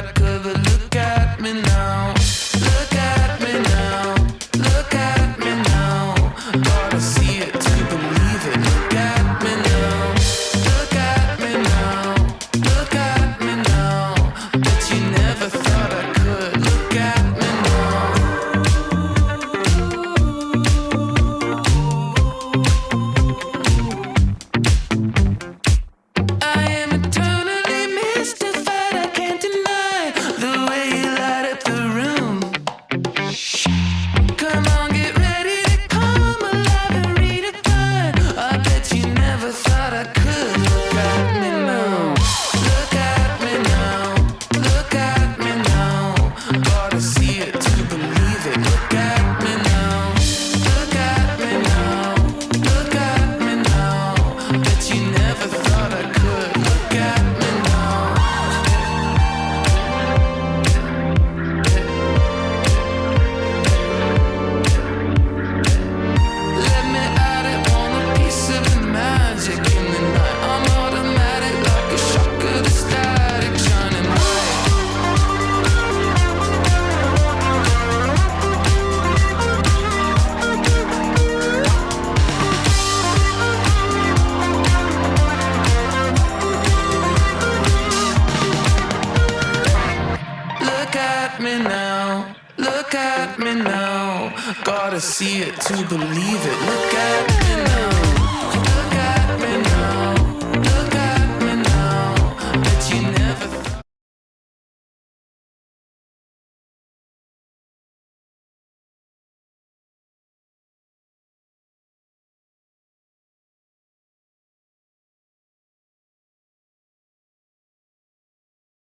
I could, but look at me now. Look at me now. Look at me now. Gotta see it to believe it. Look at me now. Look at me now. Look at me now. Bet you never thought I could. Look at me now. I am eternally mystified. I can't deny the way you light up the room. Come on, get ready to come alive and redefine. I bet you never thought I could. Look at me now. Look at me now. Look at me now. Gotta see it to believe it. Look at me now. Look at me now. Look at me now. Bet you never thought I could. Look at me now. Let me at it, want a piece of the magic in the night. I'm automatic like a shock of the static shining bright. Look at me now. Look at me now. Gotta see it to believe it. Look at me now.